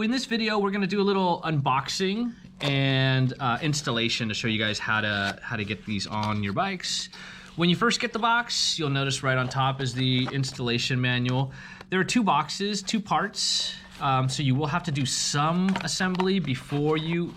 In this video, we're gonna do a little unboxing and installation to show you guys how to get these on your bikes. When you first get the box, you'll notice right on top is the installation manual. There are two boxes, two parts, so you will have to do some assembly before you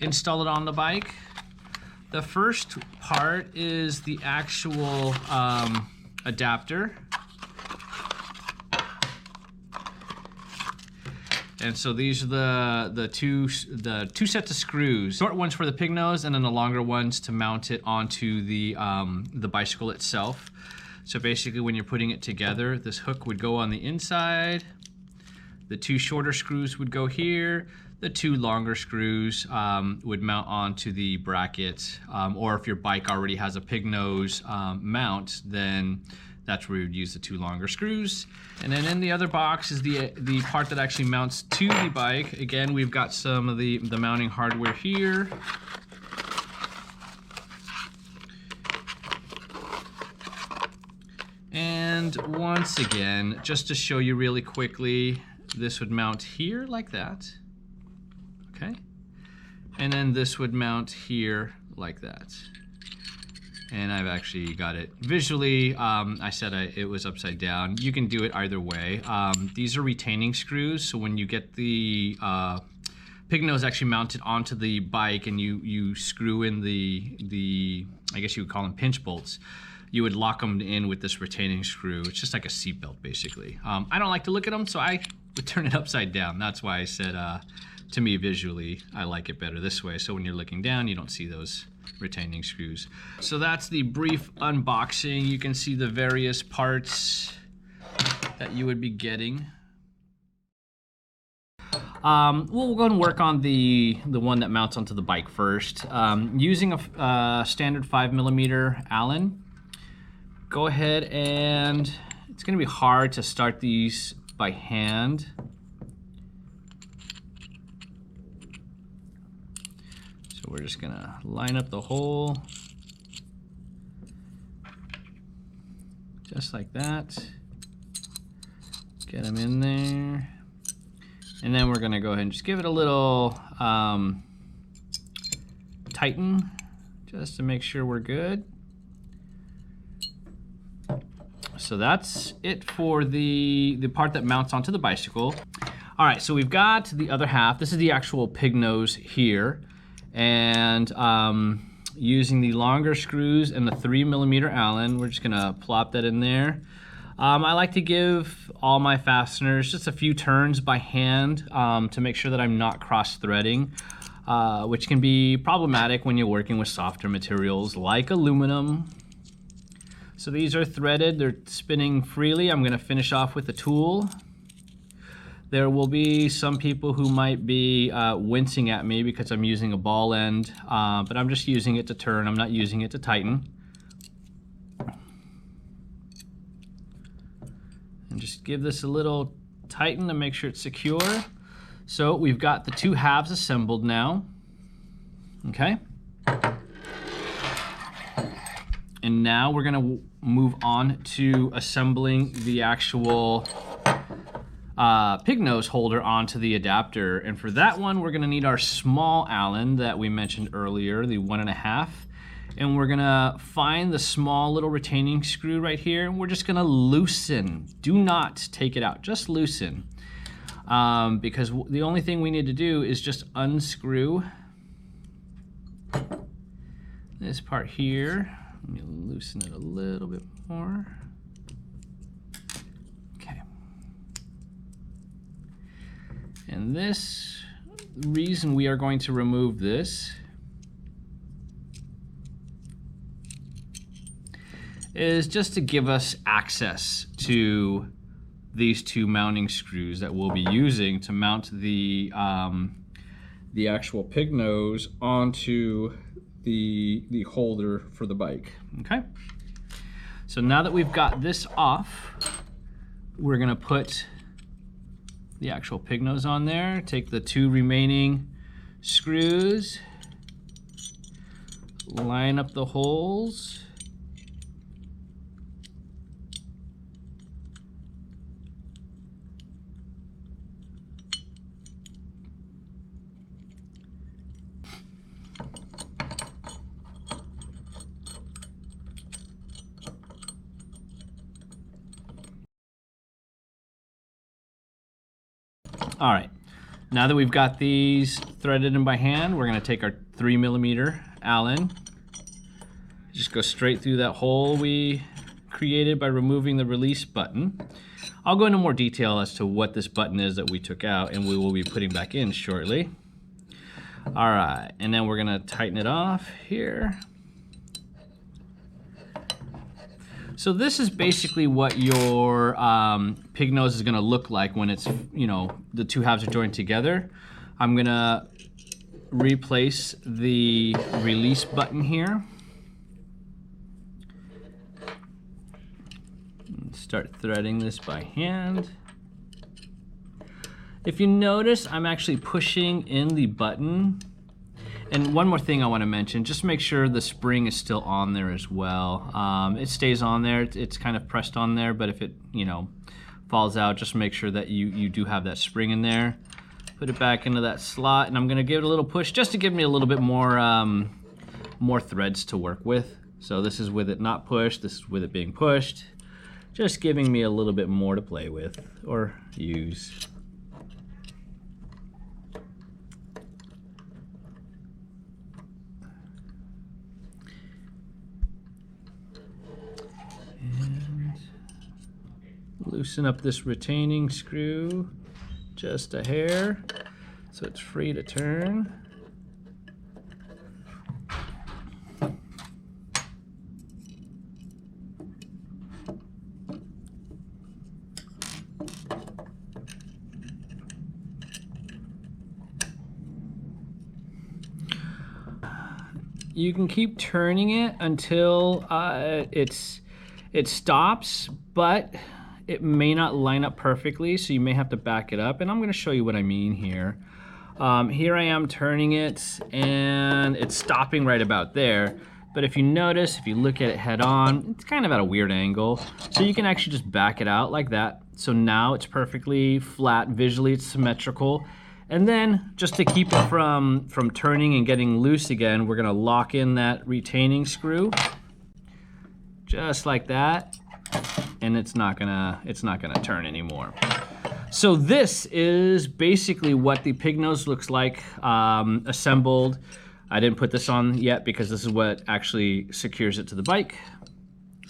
install it on the bike. The first part is the actual adapter. And so these are the two sets of screws. Short ones for the Pignose, and then the longer ones to mount it onto the bicycle itself. So basically, when you're putting it together, this hook would go on the inside. The two shorter screws would go here. The two longer screws would mount onto the bracket. Or if your bike already has a Pignose mount, then that's where we would use the two longer screws. And then in the other box is the part that actually mounts to the bike. Again, we've got some of the mounting hardware here. And once again, just to show you really quickly, this would mount here like that, okay? And then this would mount here like that. And I've actually got it visually. I said it was upside down. You can do it either way. These are retaining screws, so when you get the Pignose actually mounted onto the bike and you screw in the I guess you would call them pinch bolts, you would lock them in with this retaining screw. It's just like a seat belt, basically. I don't like to look at them, so I would turn it upside down. That's why I said, to me visually, I like it better this way. So when you're looking down, you don't see those retaining screws. So that's the brief unboxing. You can see the various parts that you would be getting. We'll go and work on the one that mounts onto the bike first. Using a standard 5mm Allen, go ahead and it's going to be hard to start these by hand. So we're just gonna line up the hole just like that. Get them in there. And then we're gonna go ahead and just give it a little tighten just to make sure we're good. So that's it for the part that mounts onto the bicycle. All right, so we've got the other half. This is the actual Pignose here. And using the longer screws and the 3mm Allen, we're just gonna plop that in there. I like to give all my fasteners just a few turns by hand to make sure that I'm not cross-threading, which can be problematic when you're working with softer materials like aluminum. So these are threaded, they're spinning freely. I'm gonna finish off with a tool. There will be some people who might be wincing at me because I'm using a ball end, but I'm just using it to turn, I'm not using it to tighten. And just give this a little tighten to make sure it's secure. So we've got the two halves assembled now, okay? And now we're gonna move on to assembling the actual Pignose holder onto the adapter. And for that one, we're gonna need our small Allen that we mentioned earlier, the 1.5. And we're gonna find the small little retaining screw right here. And we're just gonna loosen. Do not take it out, just loosen. Because the only thing we need to do is just unscrew this part here. Let me loosen it a little bit more. Okay. And this reason we are going to remove this is just to give us access to these two mounting screws that we'll be using to mount the actual Pignose onto the holder for the bike, okay? So now that we've got this off, we're gonna put the actual Pignose on there, take the two remaining screws, line up the holes, All right, now that we've got these threaded in by hand, we're gonna take our 3mm Allen, just go straight through that hole we created by removing the release button. I'll go into more detail as to what this button is that we took out and we will be putting back in shortly. All right, and then we're gonna tighten it off here. So this is basically what your pig nose is gonna look like when it's, you know, the two halves are joined together. I'm gonna replace the release button here. Start threading this by hand. If you notice, I'm actually pushing in the button. And one more thing I want to mention, just make sure the spring is still on there as well. It stays on there, it's kind of pressed on there, but if it, you know, falls out, just make sure that you do have that spring in there. Put it back into that slot, and I'm gonna give it a little push just to give me a little bit more, more threads to work with. So this is with it not pushed, this is with it being pushed. Just giving me a little bit more to play with or use. And loosen up this retaining screw just a hair so it's free to turn. You can keep turning it until it stops, but it may not line up perfectly, so you may have to back it up, and I'm going to show you what I mean here. Here I am turning it, and it's stopping right about there, but if you notice, if you look at it head on, it's kind of at a weird angle, so you can actually just back it out like that. So now it's perfectly flat, visually it's symmetrical. And then, just to keep it from turning and getting loose again, we're gonna lock in that retaining screw, just like that, and it's not gonna turn anymore. So this is basically what the pig nose looks like assembled. I didn't put this on yet because this is what actually secures it to the bike,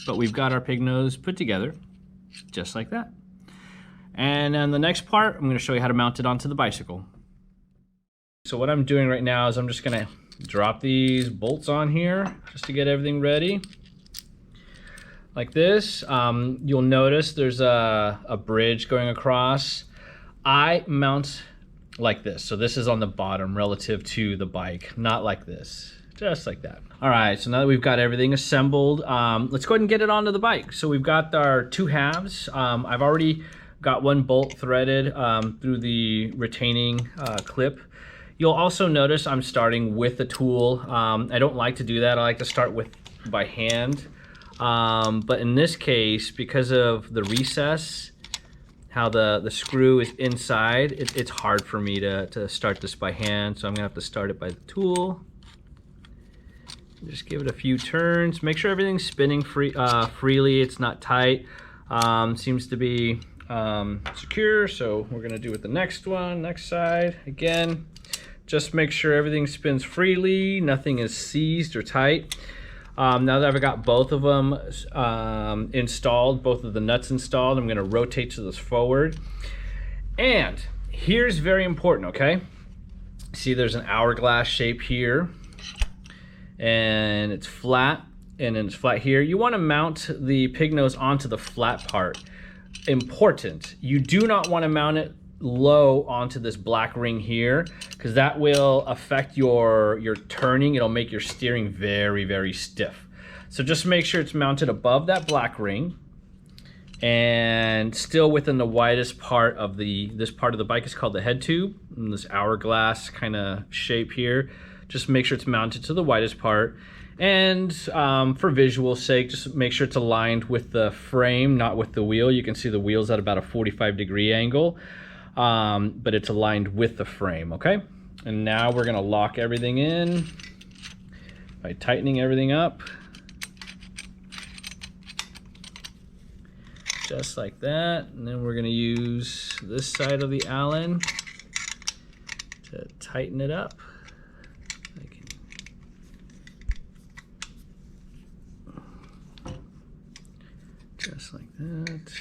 but we've got our pig nose put together, just like that. And then the next part, I'm going to show you how to mount it onto the bicycle. So what I'm doing right now is I'm just going to drop these bolts on here just to get everything ready. Like this. You'll notice there's a bridge going across. I mount like this. So this is on the bottom relative to the bike, not like this. Just like that. All right, so now that we've got everything assembled, let's go ahead and get it onto the bike. So we've got our two halves. I've already got one bolt threaded through the retaining clip. You'll also notice I'm starting with the tool. I don't like to do that. I like to start with by hand. But in this case, because of the recess, how the screw is inside, it's hard for me to start this by hand. So I'm gonna have to start it by the tool. Just give it a few turns. Make sure everything's spinning freely. It's not tight. Seems to be secure, so we're gonna do it the next one, next side. Again, just make sure everything spins freely, nothing is seized or tight. Now that I've got both of them installed, both of the nuts installed, I'm gonna rotate to this forward. And here's very important, okay? See, there's an hourglass shape here, and it's flat, and then it's flat here. You wanna mount the pig nose onto the flat part. Important, you do not want to mount it low onto this black ring here, because that will affect your turning. It'll make your steering very, very stiff. So just make sure it's mounted above that black ring and still within the widest part of this part of the bike is called the head tube, and this hourglass kind of shape here. Just make sure it's mounted to the widest part. And for visual sake, just make sure it's aligned with the frame, not with the wheel. You can see the wheel's at about a 45-degree angle, but it's aligned with the frame, okay? And now we're gonna lock everything in by tightening everything up. just like that. And then we're gonna use this side of the Allen to tighten it up. Just like that.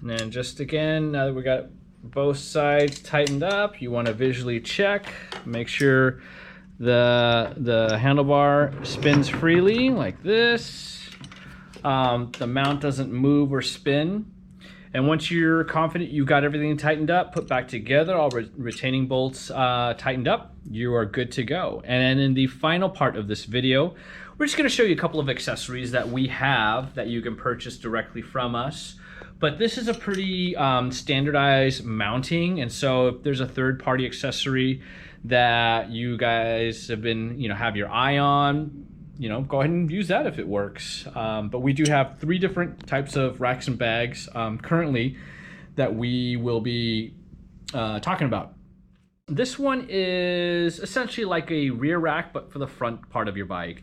And then just again, now that we got both sides tightened up, you want to visually check, make sure the handlebar spins freely like this. The mount doesn't move or spin. And once you're confident you got everything tightened up, put back together, all retaining bolts tightened up, you are good to go. And in the final part of this video, we're just gonna show you a couple of accessories that we have that you can purchase directly from us. But this is a pretty standardized mounting, and so if there's a third-party accessory that you guys have been, have your eye on, go ahead and use that if it works. But we do have 3 different types of racks and bags currently that we will be talking about. This one is essentially like a rear rack, but for the front part of your bike.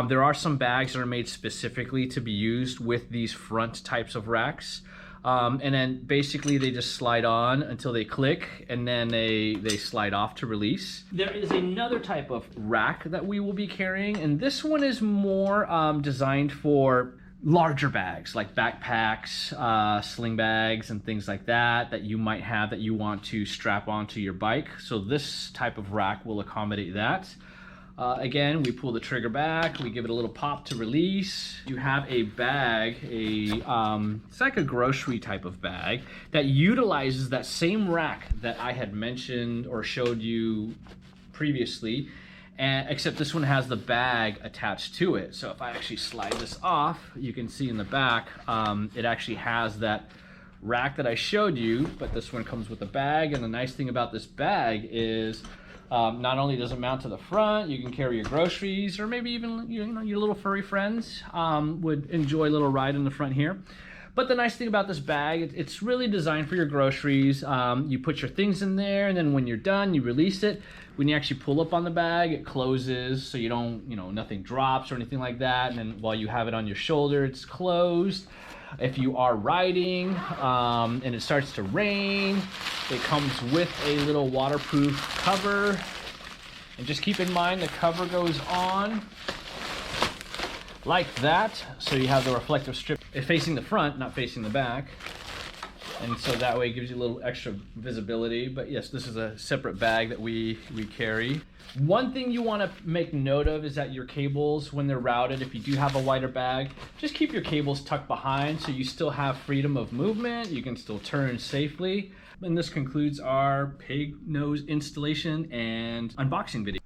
There are some bags that are made specifically to be used with these front types of racks. And then basically they just slide on until they click, and then they slide off to release. There is another type of rack that we will be carrying, and this one is more designed for larger bags like backpacks, sling bags, and things like that you might have that you want to strap onto your bike. So this type of rack will accommodate that. Again, we pull the trigger back, we give it a little pop to release. You have a bag, it's like a grocery type of bag that utilizes that same rack that I had mentioned or showed you previously, except this one has the bag attached to it. So if I actually slide this off, you can see in the back, it actually has that rack that I showed you, but this one comes with a bag. And the nice thing about this bag is not only does it mount to the front, you can carry your groceries, or maybe even your little furry friends would enjoy a little ride in the front here. But the nice thing about this bag, it's really designed for your groceries. You put your things in there, and then when you're done, you release it. When you actually pull up on the bag, it closes, so you don't, nothing drops or anything like that. And then while you have it on your shoulder, it's closed. If you are riding and it starts to rain, it comes with a little waterproof cover. And just keep in mind the cover goes on like that. So you have the reflective strip facing the front, not facing the back. And so that way it gives you a little extra visibility. But yes, this is a separate bag that we carry. One thing you want to make note of is that your cables, when they're routed, if you do have a wider bag, just keep your cables tucked behind so you still have freedom of movement. You can still turn safely. And this concludes our Pignose installation and unboxing video.